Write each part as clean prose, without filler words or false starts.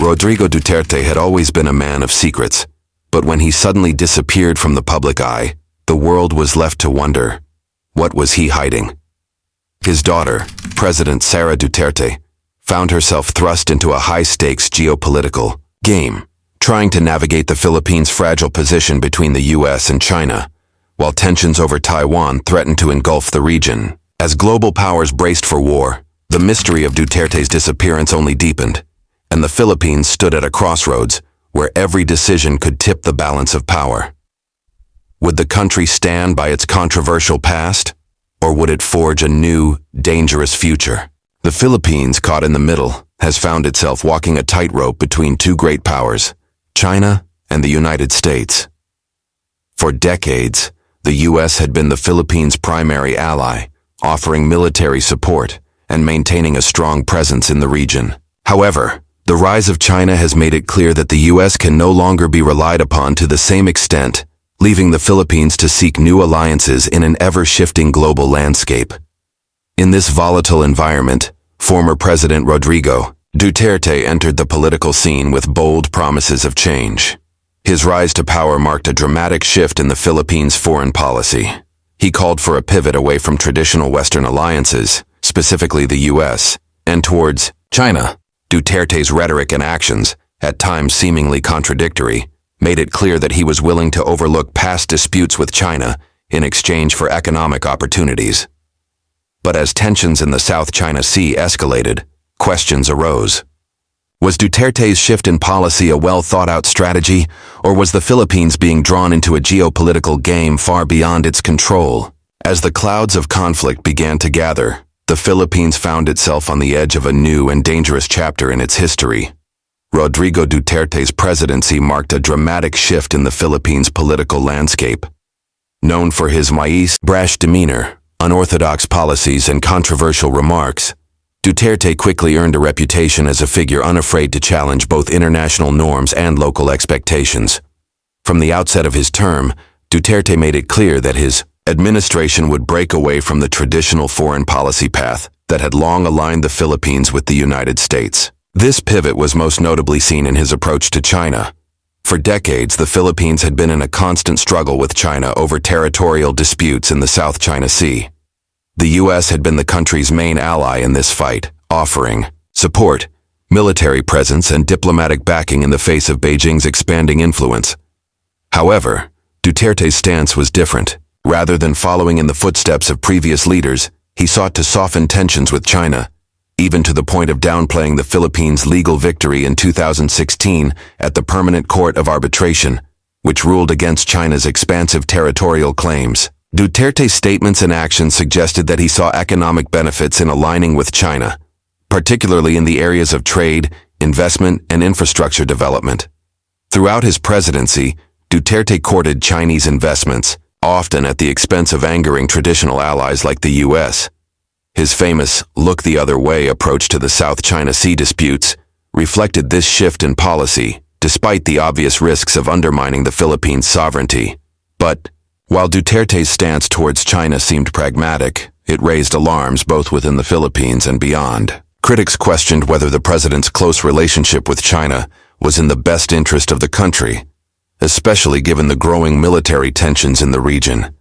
Rodrigo Duterte had always been a man of secrets, but when he suddenly disappeared from the public eye, the world was left to wonder, what was he hiding? His daughter, President Sara Duterte, found herself thrust into a high-stakes geopolitical game, trying to navigate the Philippines' fragile position between the US and China, while tensions over Taiwan threatened to engulf the region. As global powers braced for war, the mystery of Duterte's disappearance only deepened, and the Philippines stood at a crossroads where every decision could tip the balance of power. Would the country stand by its controversial past, or would it forge a new, dangerous future? The Philippines, caught in the middle, has found itself walking a tightrope between two great powers, China and the United States. For decades, the US had been the Philippines' primary ally, offering military support and maintaining a strong presence in the region. However, the rise of China has made it clear that the US can no longer be relied upon to the same extent, leaving the Philippines to seek new alliances in an ever-shifting global landscape. In this volatile environment, former President Rodrigo Duterte entered the political scene with bold promises of change. His rise to power marked a dramatic shift in the Philippines' foreign policy. He called for a pivot away from traditional Western alliances, specifically the US, and towards China. Duterte's rhetoric and actions, at times seemingly contradictory, made it clear that he was willing to overlook past disputes with China in exchange for economic opportunities. But as tensions in the South China Sea escalated, questions arose. Was Duterte's shift in policy a well-thought-out strategy, or was the Philippines being drawn into a geopolitical game far beyond its control? As the clouds of conflict began to gather, the Philippines found itself on the edge of a new and dangerous chapter in its history. Rodrigo Duterte's presidency marked a dramatic shift in the Philippines' political landscape. Known for his brash demeanor, unorthodox policies, and controversial remarks, Duterte quickly earned a reputation as a figure unafraid to challenge both international norms and local expectations. From the outset of his term, Duterte made it clear that his administration would break away from the traditional foreign policy path that had long aligned the Philippines with the United States. This pivot was most notably seen in his approach to China. For decades, the Philippines had been in a constant struggle with China over territorial disputes in the South China Sea. The US had been the country's main ally in this fight, offering support, military presence, and diplomatic backing in the face of Beijing's expanding influence. However, Duterte's stance was different. Rather than following in the footsteps of previous leaders, he sought to soften tensions with China, even to the point of downplaying the Philippines' legal victory in 2016 at the Permanent Court of Arbitration, which ruled against China's expansive territorial claims. Duterte's statements and actions suggested that he saw economic benefits in aligning with China, particularly in the areas of trade, investment, and infrastructure development. Throughout his presidency, Duterte courted Chinese investments, often at the expense of angering traditional allies like the US. His famous "look the other way" approach to the South China Sea disputes reflected this shift in policy, despite the obvious risks of undermining the Philippines' sovereignty. But while Duterte's stance towards China seemed pragmatic, it raised alarms both within the Philippines and beyond. Critics questioned whether the president's close relationship with China was in the best interest of the country, especially given the growing military tensions in the region.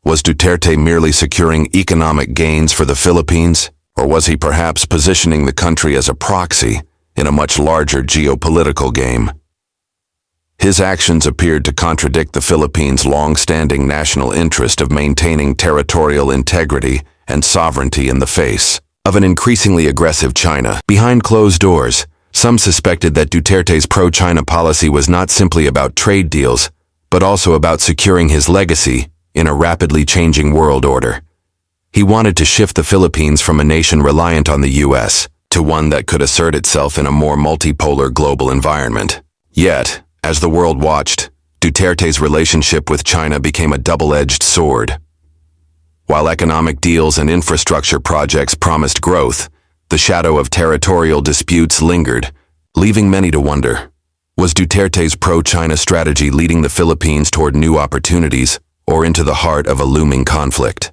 Was Duterte merely securing economic gains for the Philippines, or was he perhaps positioning the country as a proxy in a much larger geopolitical game? His actions appeared to contradict the Philippines' long-standing national interest of maintaining territorial integrity and sovereignty in the face of an increasingly aggressive China. Behind closed doors, some suspected that Duterte's pro-China policy was not simply about trade deals, but also about securing his legacy in a rapidly changing world order. He wanted to shift the Philippines from a nation reliant on the US to one that could assert itself in a more multipolar global environment. Yet, as the world watched, Duterte's relationship with China became a double-edged sword. While economic deals and infrastructure projects promised growth, the shadow of territorial disputes lingered, leaving many to wonder, was Duterte's pro-China strategy leading the Philippines toward new opportunities or into the heart of a looming conflict?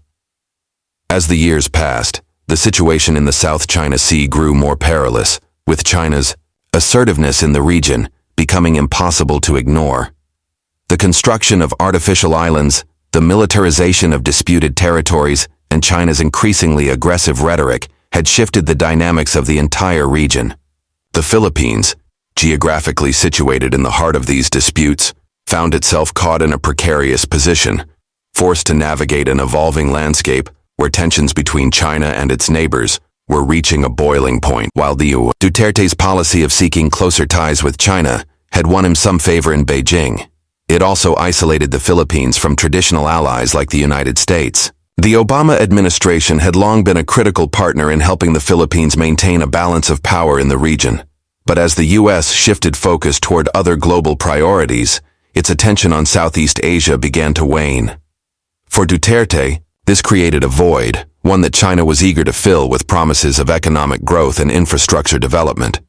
As the years passed, the situation in the South China Sea grew more perilous, with China's assertiveness in the region becoming impossible to ignore. The construction of artificial islands, the militarization of disputed territories, and China's increasingly aggressive rhetoric had shifted the dynamics of the entire region. The Philippines, geographically situated in the heart of these disputes, found itself caught in a precarious position, forced to navigate an evolving landscape where tensions between China and its neighbors were reaching a boiling point. While Duterte's policy of seeking closer ties with China had won him some favor in Beijing, it also isolated the Philippines from traditional allies like the United States. The Obama administration had long been a critical partner in helping the Philippines maintain a balance of power in the region. But as the U.S. shifted focus toward other global priorities, its attention on Southeast Asia began to wane. For Duterte, this created a void, one that China was eager to fill with promises of economic growth and infrastructure development.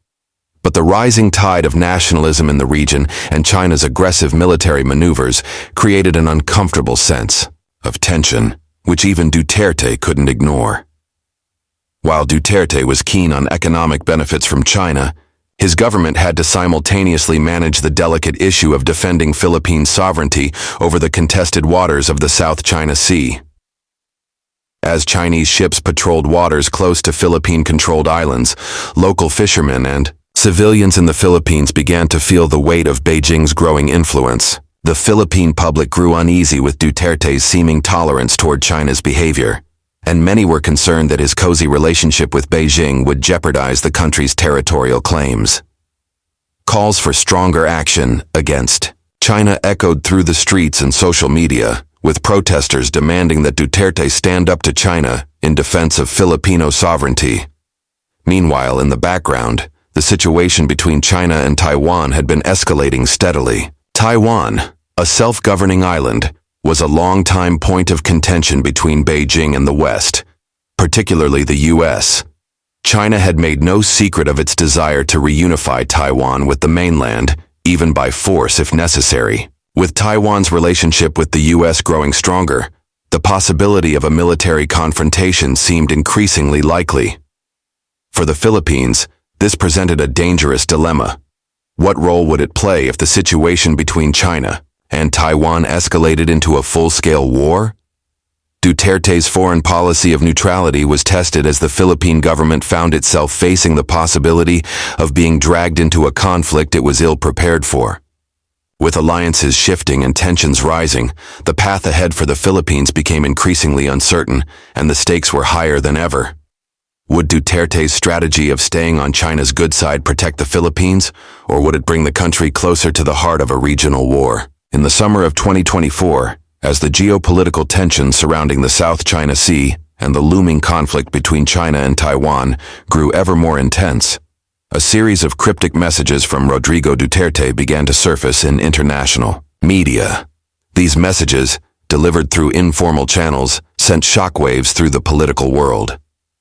But the rising tide of nationalism in the region and China's aggressive military maneuvers created an uncomfortable sense of tension, which even Duterte couldn't ignore. While Duterte was keen on economic benefits from China, his government had to simultaneously manage the delicate issue of defending Philippine sovereignty over the contested waters of the South China Sea. As Chinese ships patrolled waters close to Philippine-controlled islands, local fishermen and civilians in the Philippines began to feel the weight of Beijing's growing influence. The Philippine public grew uneasy with Duterte's seeming tolerance toward China's behavior, and many were concerned that his cozy relationship with Beijing would jeopardize the country's territorial claims. Calls for stronger action against China echoed through the streets and social media, with protesters demanding that Duterte stand up to China in defense of Filipino sovereignty. Meanwhile, in the background, the situation between China and Taiwan had been escalating steadily. Taiwan, a self-governing island, was a long-time point of contention between Beijing and the West, particularly the U.S. China had made no secret of its desire to reunify Taiwan with the mainland, even by force if necessary. With Taiwan's relationship with the U.S. growing stronger, the possibility of a military confrontation seemed increasingly likely. For the Philippines, this presented a dangerous dilemma. What role would it play if the situation between China and Taiwan escalated into a full-scale war? Duterte's foreign policy of neutrality was tested as the Philippine government found itself facing the possibility of being dragged into a conflict it was ill-prepared for. With alliances shifting and tensions rising, the path ahead for the Philippines became increasingly uncertain, and the stakes were higher than ever. Would Duterte's strategy of staying on China's good side protect the Philippines, or would it bring the country closer to the heart of a regional war? In the summer of 2024, as the geopolitical tensions surrounding the South China Sea and the looming conflict between China and Taiwan grew ever more intense, a series of cryptic messages from Rodrigo Duterte began to surface in international media. These messages, delivered through informal channels, sent shockwaves through the political world.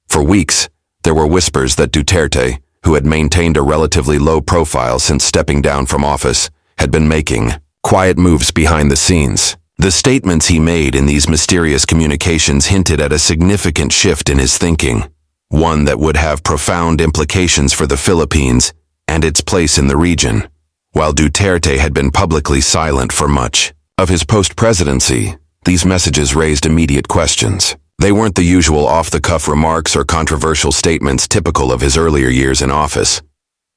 For weeks, there were whispers that Duterte, who had maintained a relatively low profile since stepping down from office, had been making quiet moves behind the scenes. The statements he made in these mysterious communications hinted at a significant shift in his thinking, one that would have profound implications for the Philippines and its place in the region. While Duterte had been publicly silent for much of his post-presidency, these messages raised immediate questions. They weren't the usual off-the-cuff remarks or controversial statements typical of his earlier years in office.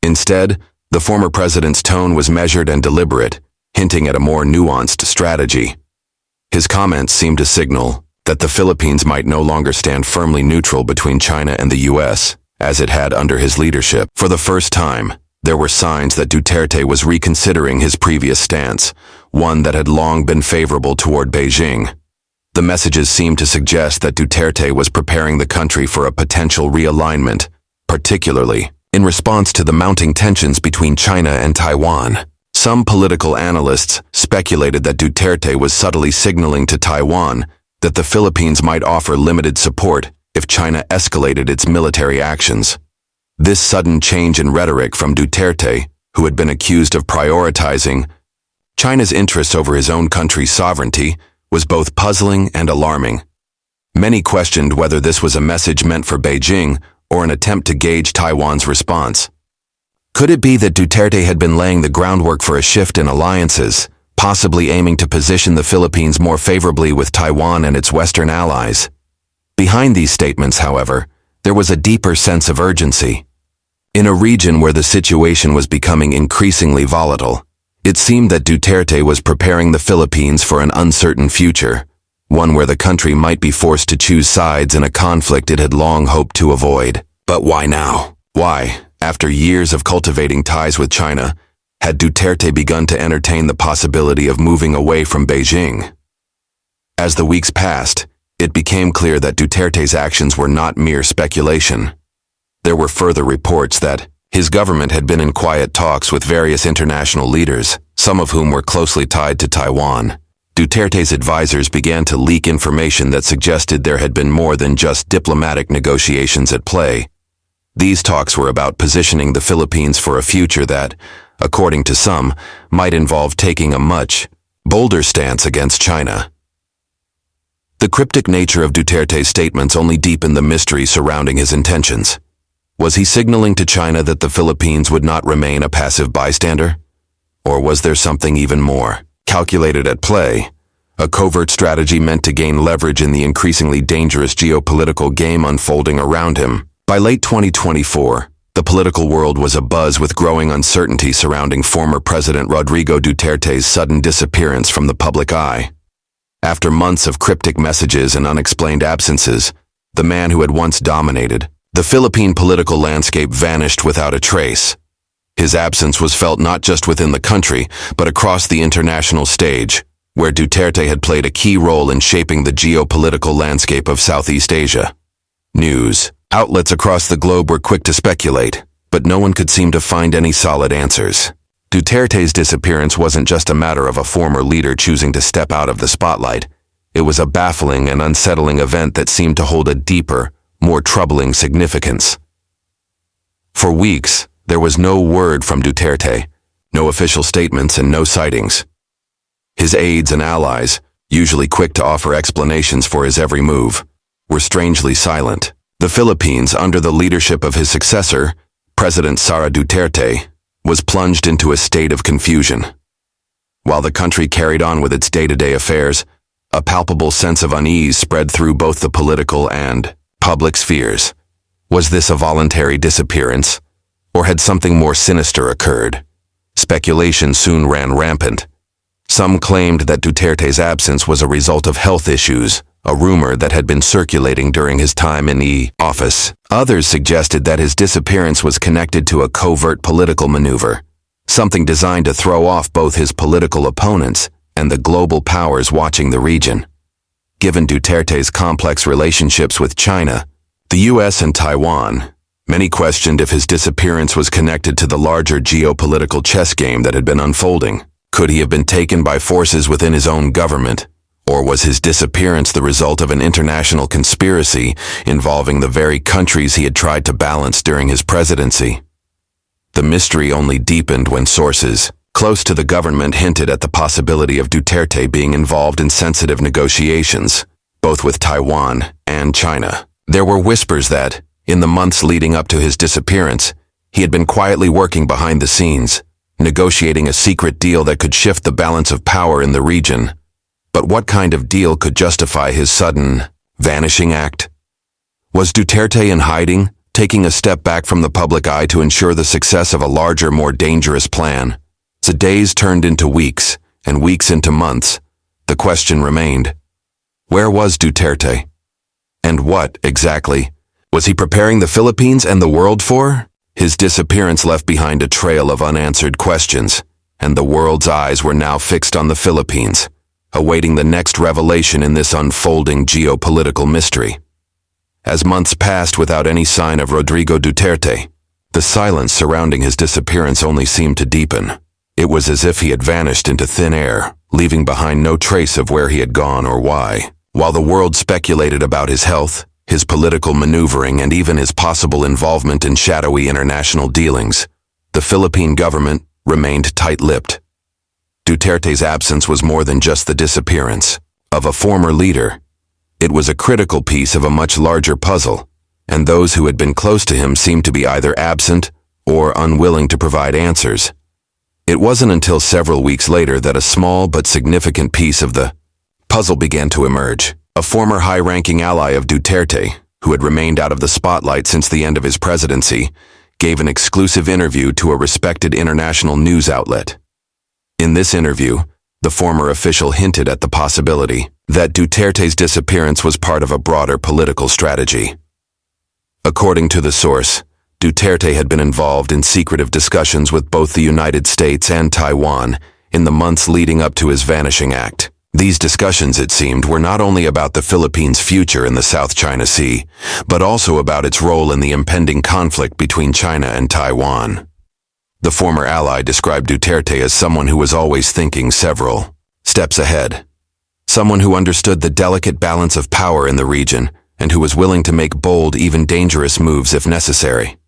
Instead, the former president's tone was measured and deliberate, hinting at a more nuanced strategy. His comments seemed to signal that the Philippines might no longer stand firmly neutral between China and the U.S., as it had under his leadership. For the first time, there were signs that Duterte was reconsidering his previous stance, one that had long been favorable toward Beijing. The messages seemed to suggest that Duterte was preparing the country for a potential realignment, particularly in response to the mounting tensions between China and Taiwan. Some political analysts speculated that Duterte was subtly signaling to Taiwan that the Philippines might offer limited support if China escalated its military actions. This sudden change in rhetoric from Duterte, who had been accused of prioritizing China's interests over his own country's sovereignty, was both puzzling and alarming. Many questioned whether this was a message meant for Beijing or an attempt to gauge Taiwan's response. Could it be that Duterte had been laying the groundwork for a shift in alliances, possibly aiming to position the Philippines more favorably with Taiwan and its Western allies? Behind these statements, however, there was a deeper sense of urgency. In a region where the situation was becoming increasingly volatile, it seemed that Duterte was preparing the Philippines for an uncertain future, one where the country might be forced to choose sides in a conflict it had long hoped to avoid. But why now? Why, after years of cultivating ties with China, had Duterte begun to entertain the possibility of moving away from Beijing? As the weeks passed, it became clear that Duterte's actions were not mere speculation. There were further reports that his government had been in quiet talks with various international leaders, some of whom were closely tied to Taiwan. Duterte's advisors began to leak information that suggested there had been more than just diplomatic negotiations at play. These talks were about positioning the Philippines for a future that, according to some, might involve taking a much bolder stance against China. The cryptic nature of Duterte's statements only deepened the mystery surrounding his intentions. Was he signaling to China that the Philippines would not remain a passive bystander? Or was there something even more calculated at play, a covert strategy meant to gain leverage in the increasingly dangerous geopolitical game unfolding around him? By late 2024, the political world was abuzz with growing uncertainty surrounding former President Rodrigo Duterte's sudden disappearance from the public eye. After months of cryptic messages and unexplained absences, the man who had once dominated the Philippine political landscape vanished without a trace. His absence was felt not just within the country, but across the international stage, where Duterte had played a key role in shaping the geopolitical landscape of Southeast Asia. News outlets across the globe were quick to speculate, but no one could seem to find any solid answers. Duterte's disappearance wasn't just a matter of a former leader choosing to step out of the spotlight. It was a baffling and unsettling event that seemed to hold a deeper, more troubling significance. For weeks, there was no word from Duterte, no official statements and no sightings. His aides and allies, usually quick to offer explanations for his every move, were strangely silent. The Philippines, under the leadership of his successor, President Sara Duterte, was plunged into a state of confusion. While the country carried on with its day-to-day affairs, a palpable sense of unease spread through both the political and public spheres. Was this a voluntary disappearance, or had something more sinister occurred? Speculation soon ran rampant. Some claimed that Duterte's absence was a result of health issues, a rumor that had been circulating during his time in the office. Others suggested that his disappearance was connected to a covert political maneuver, something designed to throw off both his political opponents and the global powers watching the region. Given Duterte's complex relationships with China, the US and Taiwan, many questioned if his disappearance was connected to the larger geopolitical chess game that had been unfolding. Could he have been taken by forces within his own government? Or was his disappearance the result of an international conspiracy involving the very countries he had tried to balance during his presidency? The mystery only deepened when sources close to the government hinted at the possibility of Duterte being involved in sensitive negotiations, both with Taiwan and China. There were whispers that, in the months leading up to his disappearance, he had been quietly working behind the scenes, negotiating a secret deal that could shift the balance of power in the region. But what kind of deal could justify his sudden vanishing act? Was Duterte in hiding, taking a step back from the public eye to ensure the success of a larger, more dangerous plan? As the days turned into weeks, and weeks into months, the question remained: where was Duterte? And what, exactly, was he preparing the Philippines and the world for? His disappearance left behind a trail of unanswered questions, and the world's eyes were now fixed on the Philippines, awaiting the next revelation in this unfolding geopolitical mystery. As months passed without any sign of Rodrigo Duterte, the silence surrounding his disappearance only seemed to deepen. It was as if he had vanished into thin air, leaving behind no trace of where he had gone or why. While the world speculated about his health, his political maneuvering, and even his possible involvement in shadowy international dealings, the Philippine government remained tight-lipped. Duterte's absence was more than just the disappearance of a former leader. It was a critical piece of a much larger puzzle, and those who had been close to him seemed to be either absent or unwilling to provide answers. It wasn't until several weeks later that a small but significant piece of the puzzle began to emerge. A former high-ranking ally of Duterte, who had remained out of the spotlight since the end of his presidency, gave an exclusive interview to a respected international news outlet. In this interview, the former official hinted at the possibility that Duterte's disappearance was part of a broader political strategy. According to the source, Duterte had been involved in secretive discussions with both the United States and Taiwan in the months leading up to his Vanishing Act. These discussions, it seemed, were not only about the Philippines' future in the South China Sea, but also about its role in the impending conflict between China and Taiwan. The former ally described Duterte as someone who was always thinking several steps ahead, someone who understood the delicate balance of power in the region and who was willing to make bold, even dangerous moves if necessary.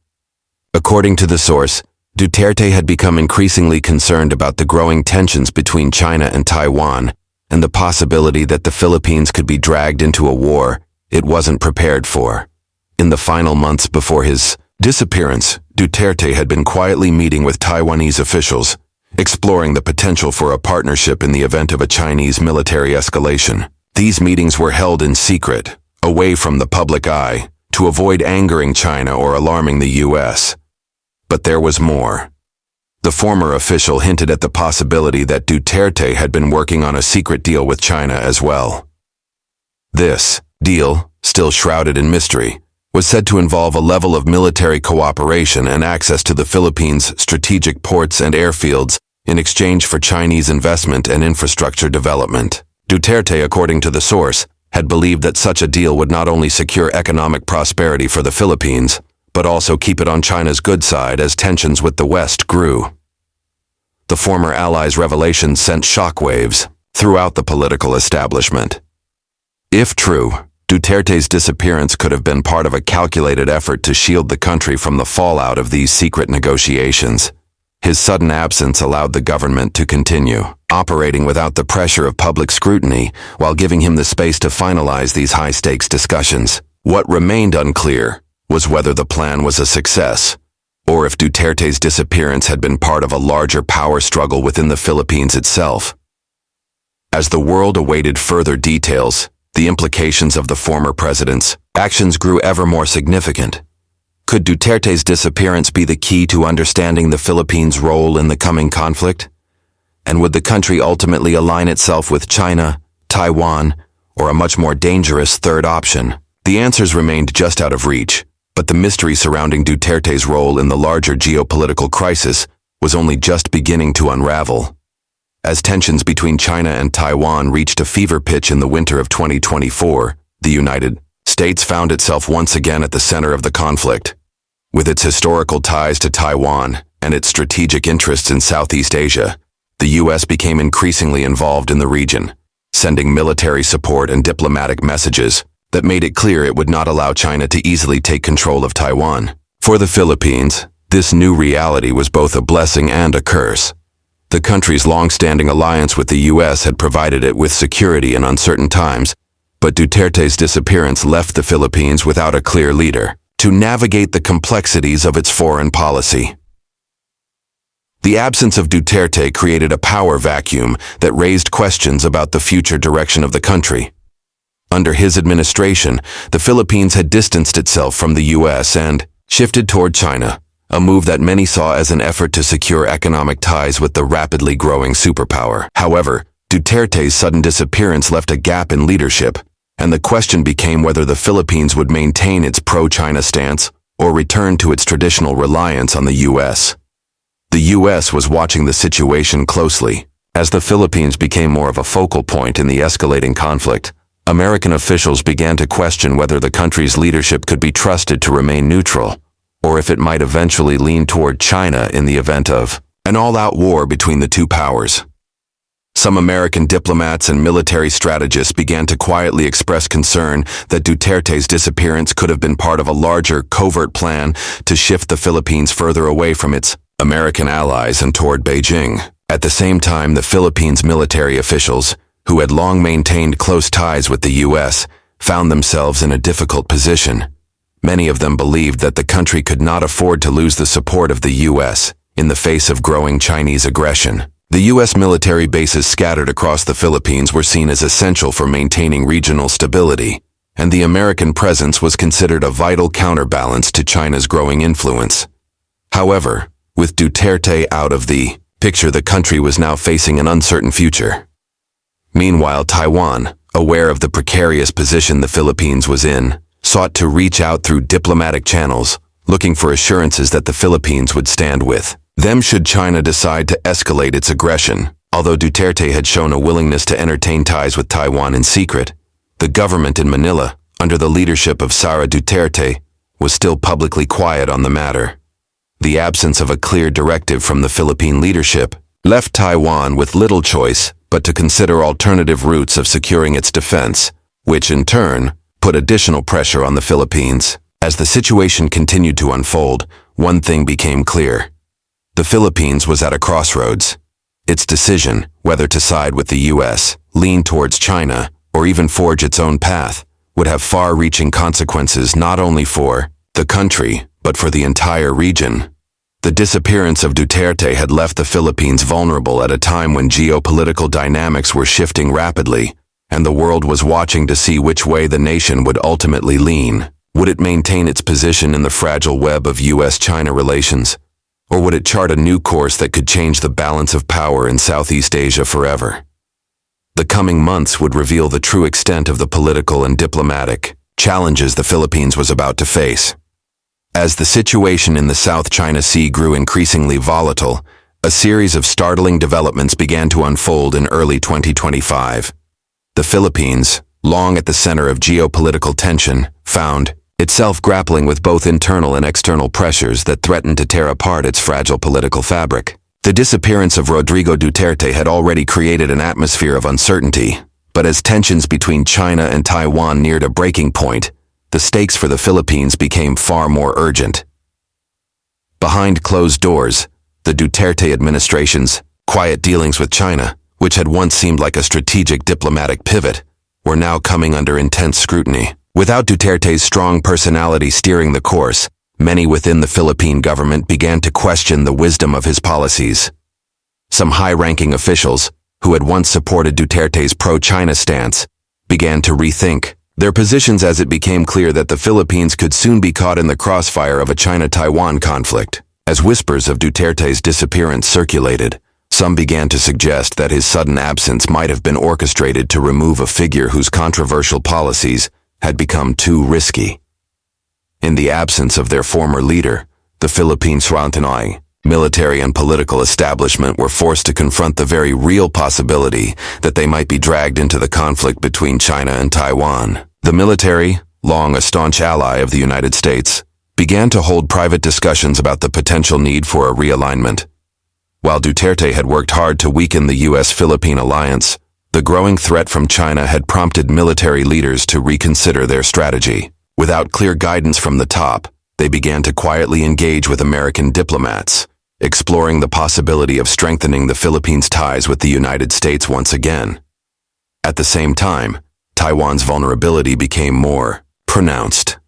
According to the source, Duterte had become increasingly concerned about the growing tensions between China and Taiwan and the possibility that the Philippines could be dragged into a war it wasn't prepared for. In the final months before his disappearance, Duterte had been quietly meeting with Taiwanese officials, exploring the potential for a partnership in the event of a Chinese military escalation. These meetings were held in secret, away from the public eye, to avoid angering China or alarming the U.S. But there was more. The former official hinted at the possibility that Duterte had been working on a secret deal with China as well. This deal, still shrouded in mystery, was said to involve a level of military cooperation and access to the Philippines' strategic ports and airfields in exchange for Chinese investment and infrastructure development. Duterte, according to the source, had believed that such a deal would not only secure economic prosperity for the Philippines, but also keep it on China's good side as tensions with the West grew. The former ally's revelations sent shockwaves throughout the political establishment. If true, Duterte's disappearance could have been part of a calculated effort to shield the country from the fallout of these secret negotiations. His sudden absence allowed the government to continue operating without the pressure of public scrutiny while giving him the space to finalize these high-stakes discussions. What remained unclear was whether the plan was a success, or if Duterte's disappearance had been part of a larger power struggle within the Philippines itself. As the world awaited further details, the implications of the former president's actions grew ever more significant. Could Duterte's disappearance be the key to understanding the Philippines' role in the coming conflict? And would the country ultimately align itself with China, Taiwan, or a much more dangerous third option? The answers remained just out of reach, but the mystery surrounding Duterte's role in the larger geopolitical crisis was only just beginning to unravel. As tensions between China and Taiwan reached a fever pitch in the winter of 2024, the United States found itself once again at the center of the conflict. With its historical ties to Taiwan and its strategic interests in Southeast Asia, the U.S. became increasingly involved in the region, sending military support and diplomatic messages that made it clear it would not allow China to easily take control of Taiwan. For the Philippines, this new reality was both a blessing and a curse. The country's long-standing alliance with the U.S. had provided it with security in uncertain times, but Duterte's disappearance left the Philippines without a clear leader to navigate the complexities of its foreign policy. The absence of Duterte created a power vacuum that raised questions about the future direction of the country. Under his administration, the Philippines had distanced itself from the U.S. and shifted toward China, a move that many saw as an effort to secure economic ties with the rapidly growing superpower. However, Duterte's sudden disappearance left a gap in leadership, and the question became whether the Philippines would maintain its pro-China stance or return to its traditional reliance on the U.S. The U.S. was watching the situation closely. As the Philippines became more of a focal point in the escalating conflict, American officials began to question whether the country's leadership could be trusted to remain neutral, or if it might eventually lean toward China in the event of an all-out war between the two powers. Some American diplomats and military strategists began to quietly express concern that Duterte's disappearance could have been part of a larger, covert plan to shift the Philippines further away from its American allies and toward Beijing. At the same time, the Philippines' military officials, who had long maintained close ties with the U.S., found themselves in a difficult position. Many of them believed that the country could not afford to lose the support of the U.S. in the face of growing Chinese aggression. The U.S. military bases scattered across the Philippines were seen as essential for maintaining regional stability, and the American presence was considered a vital counterbalance to China's growing influence. However, with Duterte out of the picture, the country was now facing an uncertain future. Meanwhile, Taiwan, aware of the precarious position the Philippines was in, sought to reach out through diplomatic channels, looking for assurances that the Philippines would stand with them should China decide to escalate its aggression. Although Duterte had shown a willingness to entertain ties with Taiwan in secret, the government in Manila, under the leadership of Sara Duterte, was still publicly quiet on the matter. The absence of a clear directive from the Philippine leadership left Taiwan with little choice but to consider alternative routes of securing its defense, which in turn put additional pressure on the Philippines. As the situation continued to unfold, one thing became clear. The Philippines was at a crossroads. Its decision, whether to side with the U.S., lean towards China, or even forge its own path, would have far-reaching consequences not only for the country, but for the entire region. The disappearance of Duterte had left the Philippines vulnerable at a time when geopolitical dynamics were shifting rapidly, and the world was watching to see which way the nation would ultimately lean. Would it maintain its position in the fragile web of U.S.-China relations? Or would it chart a new course that could change the balance of power in Southeast Asia forever? The coming months would reveal the true extent of the political and diplomatic challenges the Philippines was about to face. As the situation in the South China Sea grew increasingly volatile, a series of startling developments began to unfold in early 2025. The Philippines, long at the center of geopolitical tension, found itself grappling with both internal and external pressures that threatened to tear apart its fragile political fabric. The disappearance of Rodrigo Duterte had already created an atmosphere of uncertainty, but as tensions between China and Taiwan neared a breaking point, the stakes for the Philippines became far more urgent. Behind closed doors, the Duterte administration's quiet dealings with China, which had once seemed like a strategic diplomatic pivot, were now coming under intense scrutiny. Without Duterte's strong personality steering the course, many within the Philippine government began to question the wisdom of his policies. Some high-ranking officials, who had once supported Duterte's pro-China stance, began to rethink their positions as it became clear that the Philippines could soon be caught in the crossfire of a China-Taiwan conflict. As whispers of Duterte's disappearance circulated, some began to suggest that his sudden absence might have been orchestrated to remove a figure whose controversial policies had become too risky. In the absence of their former leader, the Philippine military and political establishment were forced to confront the very real possibility that they might be dragged into the conflict between China and Taiwan. The military, long a staunch ally of the United States, began to hold private discussions about the potential need for a realignment. While Duterte had worked hard to weaken the U.S.-Philippine alliance, the growing threat from China had prompted military leaders to reconsider their strategy. Without clear guidance from the top, they began to quietly engage with American diplomats, exploring the possibility of strengthening the Philippines' ties with the United States once again. At the same time, Taiwan's vulnerability became more pronounced.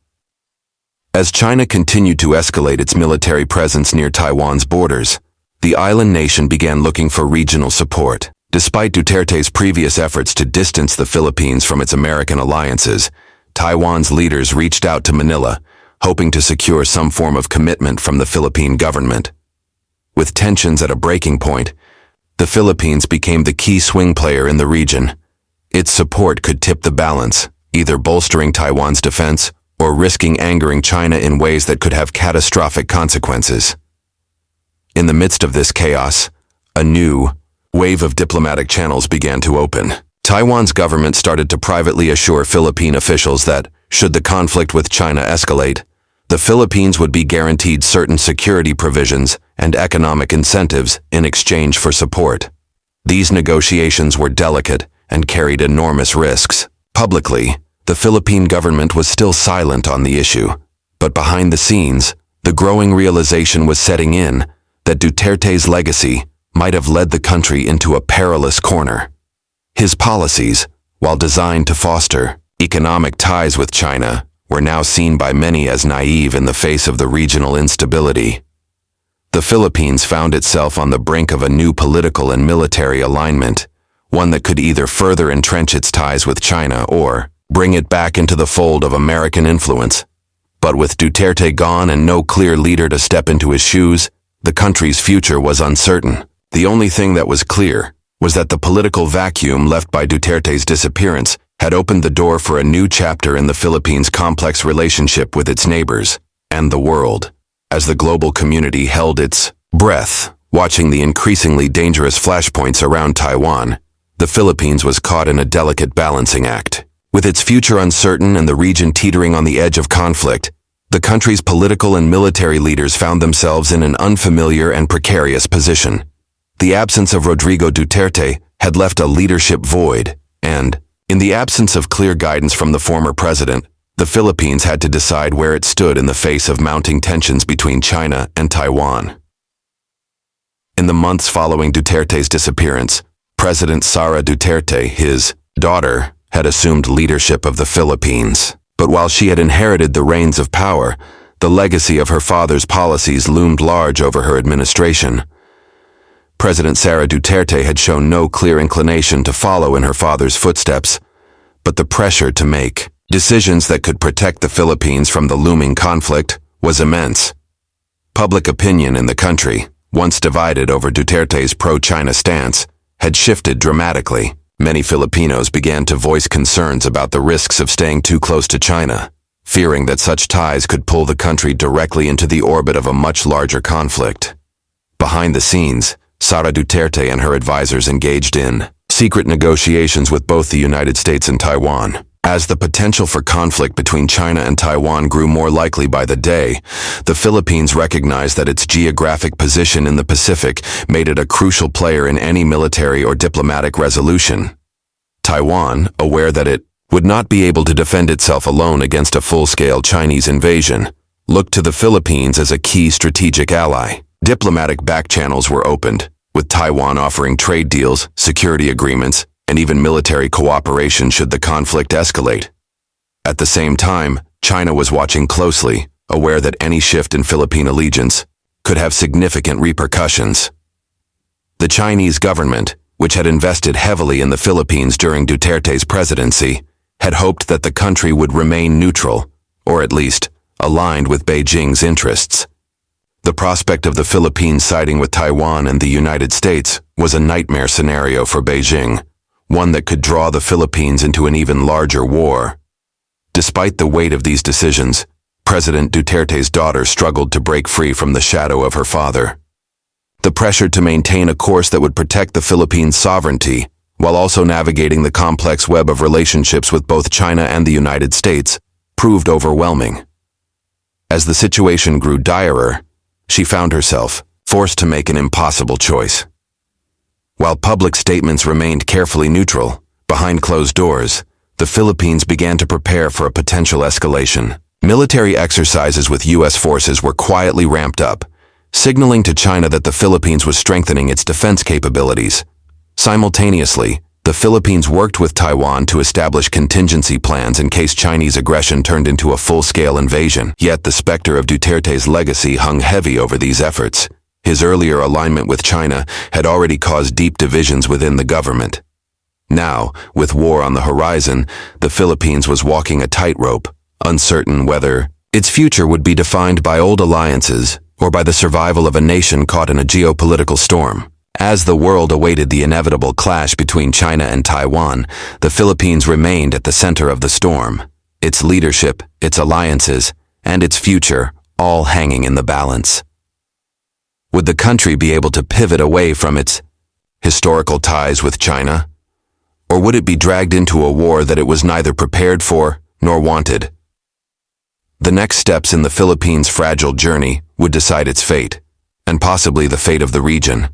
As China continued to escalate its military presence near Taiwan's borders, the island nation began looking for regional support. Despite Duterte's previous efforts to distance the Philippines from its American alliances, Taiwan's leaders reached out to Manila, hoping to secure some form of commitment from the Philippine government. With tensions at a breaking point, the Philippines became the key swing player in the region. Its support could tip the balance, either bolstering Taiwan's defense or risking angering China in ways that could have catastrophic consequences. In the midst of this chaos, a new wave of diplomatic channels began to open. Taiwan's government started to privately assure Philippine officials that, should the conflict with China escalate, the Philippines would be guaranteed certain security provisions and economic incentives in exchange for support. These negotiations were delicate and carried enormous risks. Publicly, the Philippine government was still silent on the issue, but behind the scenes, the growing realization was setting in that Duterte's legacy might have led the country into a perilous corner. His policies, while designed to foster economic ties with China, were now seen by many as naive in the face of the regional instability. The Philippines found itself on the brink of a new political and military alignment, one that could either further entrench its ties with China or bring it back into the fold of American influence. But with Duterte gone and no clear leader to step into his shoes, the country's future was uncertain. The only thing that was clear was that the political vacuum left by Duterte's disappearance had opened the door for a new chapter in the Philippines' complex relationship with its neighbors and the world. As the global community held its breath, watching the increasingly dangerous flashpoints around Taiwan, the Philippines was caught in a delicate balancing act. With its future uncertain and the region teetering on the edge of conflict, the country's political and military leaders found themselves in an unfamiliar and precarious position. The absence of Rodrigo Duterte had left a leadership void, and, in the absence of clear guidance from the former president, the Philippines had to decide where it stood in the face of mounting tensions between China and Taiwan. In the months following Duterte's disappearance, President Sara Duterte, his daughter, had assumed leadership of the Philippines. But while she had inherited the reins of power, the legacy of her father's policies loomed large over her administration. President Sara Duterte had shown no clear inclination to follow in her father's footsteps, but the pressure to make decisions that could protect the Philippines from the looming conflict was immense. Public opinion in the country, once divided over Duterte's pro-China stance, had shifted dramatically. Many Filipinos began to voice concerns about the risks of staying too close to China, fearing that such ties could pull the country directly into the orbit of a much larger conflict. Behind the scenes, Sara Duterte and her advisors engaged in secret negotiations with both the United States and Taiwan. As the potential for conflict between China and Taiwan grew more likely by the day, the Philippines recognized that its geographic position in the Pacific made it a crucial player in any military or diplomatic resolution. Taiwan, aware that it would not be able to defend itself alone against a full-scale Chinese invasion, looked to the Philippines as a key strategic ally. Diplomatic back channels were opened, with Taiwan offering trade deals, security agreements, and even military cooperation should the conflict escalate. At the same time, China was watching closely, aware that any shift in Philippine allegiance could have significant repercussions. The Chinese government, which had invested heavily in the Philippines during Duterte's presidency, had hoped that the country would remain neutral, or at least aligned with Beijing's interests. The prospect of the Philippines siding with Taiwan and the United States was a nightmare scenario for Beijing, one that could draw the Philippines into an even larger war. Despite the weight of these decisions, President Duterte's daughter struggled to break free from the shadow of her father. The pressure to maintain a course that would protect the Philippines' sovereignty, while also navigating the complex web of relationships with both China and the United States, proved overwhelming. As the situation grew direr, she found herself forced to make an impossible choice. While public statements remained carefully neutral, behind closed doors, the Philippines began to prepare for a potential escalation. Military exercises with U.S. forces were quietly ramped up, signaling to China that the Philippines was strengthening its defense capabilities. Simultaneously, the Philippines worked with Taiwan to establish contingency plans in case Chinese aggression turned into a full-scale invasion. Yet the specter of Duterte's legacy hung heavy over these efforts. His earlier alignment with China had already caused deep divisions within the government. Now, with war on the horizon, the Philippines was walking a tightrope, uncertain whether its future would be defined by old alliances or by the survival of a nation caught in a geopolitical storm. As the world awaited the inevitable clash between China and Taiwan, the Philippines remained at the center of the storm, its leadership, its alliances, and its future all hanging in the balance. Would the country be able to pivot away from its historical ties with China? Or would it be dragged into a war that it was neither prepared for nor wanted? The next steps in the Philippines' fragile journey would decide its fate, and possibly the fate of the region.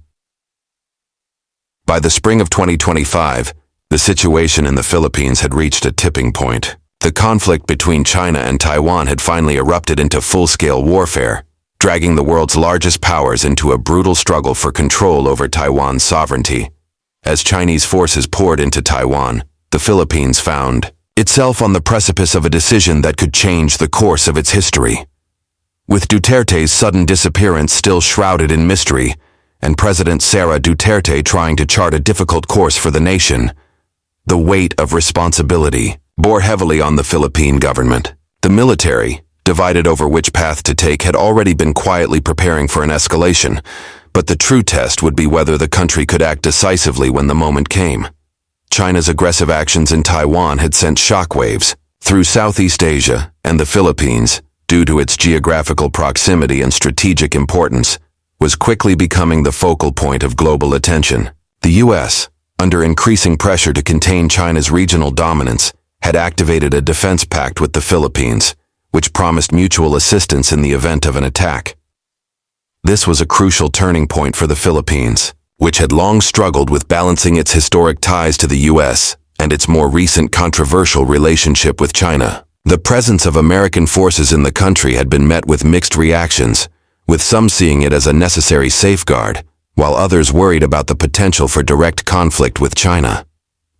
By the spring of 2025, the situation in the Philippines had reached a tipping point. The conflict between China and Taiwan had finally erupted into full-scale warfare, dragging the world's largest powers into a brutal struggle for control over Taiwan's sovereignty. As Chinese forces poured into Taiwan, the Philippines found itself on the precipice of a decision that could change the course of its history. With Duterte's sudden disappearance still shrouded in mystery, and President Sara Duterte trying to chart a difficult course for the nation, the weight of responsibility bore heavily on the Philippine government. The military, divided over which path to take, had already been quietly preparing for an escalation, but the true test would be whether the country could act decisively when the moment came. China's aggressive actions in Taiwan had sent shockwaves through Southeast Asia and the Philippines, due to its geographical proximity and strategic importance, was quickly becoming the focal point of global attention. The U.S., under increasing pressure to contain China's regional dominance, had activated a defense pact with the Philippines, which promised mutual assistance in the event of an attack. This was a crucial turning point for the Philippines, which had long struggled with balancing its historic ties to the U.S. and its more recent controversial relationship with China. The presence of American forces in the country had been met with mixed reactions, with some seeing it as a necessary safeguard, while others worried about the potential for direct conflict with China.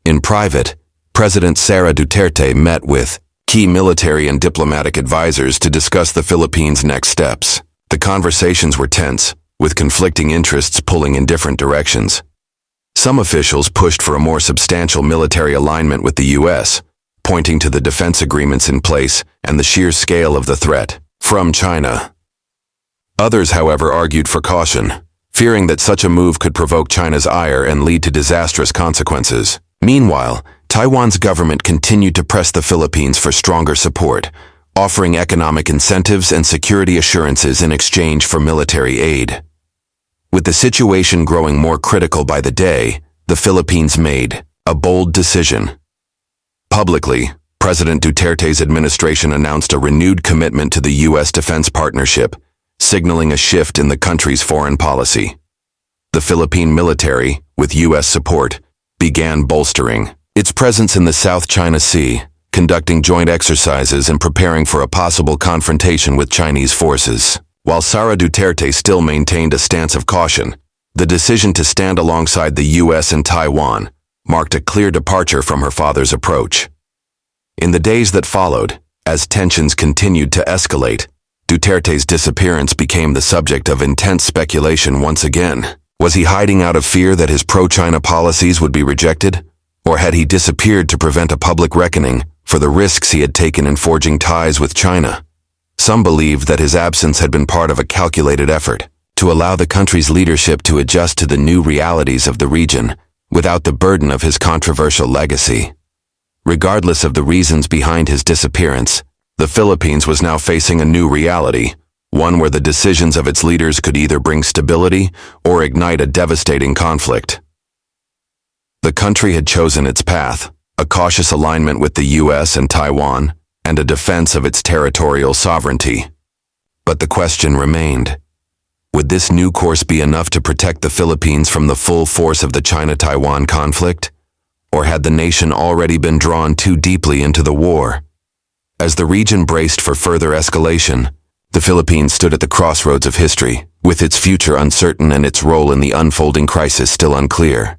In private, President Sara Duterte met with key military and diplomatic advisors to discuss the Philippines' next steps. The conversations were tense, with conflicting interests pulling in different directions. Some officials pushed for a more substantial military alignment with the U.S., pointing to the defense agreements in place and the sheer scale of the threat from China. Others, however, argued for caution, fearing that such a move could provoke China's ire and lead to disastrous consequences. Meanwhile, Taiwan's government continued to press the Philippines for stronger support, offering economic incentives and security assurances in exchange for military aid. With the situation growing more critical by the day, the Philippines made a bold decision. Publicly, President Duterte's administration announced a renewed commitment to the U.S. defense partnership, signaling a shift in the country's foreign policy. The Philippine military, with U.S. support, began bolstering its presence in the South China Sea, conducting joint exercises and preparing for a possible confrontation with Chinese forces. While Sara Duterte still maintained a stance of caution, the decision to stand alongside the U.S. and Taiwan marked a clear departure from her father's approach. In the days that followed, as tensions continued to escalate, Duterte's disappearance became the subject of intense speculation once again. Was he hiding out of fear that his pro-China policies would be rejected? Or had he disappeared to prevent a public reckoning for the risks he had taken in forging ties with China? Some believed that his absence had been part of a calculated effort to allow the country's leadership to adjust to the new realities of the region without the burden of his controversial legacy. Regardless of the reasons behind his disappearance, the Philippines was now facing a new reality, one where the decisions of its leaders could either bring stability or ignite a devastating conflict. The country had chosen its path, a cautious alignment with the U.S. and Taiwan, and a defense of its territorial sovereignty. But the question remained: would this new course be enough to protect the Philippines from the full force of the China-Taiwan conflict? Or had the nation already been drawn too deeply into the war? As the region braced for further escalation, the Philippines stood at the crossroads of history, with its future uncertain and its role in the unfolding crisis still unclear.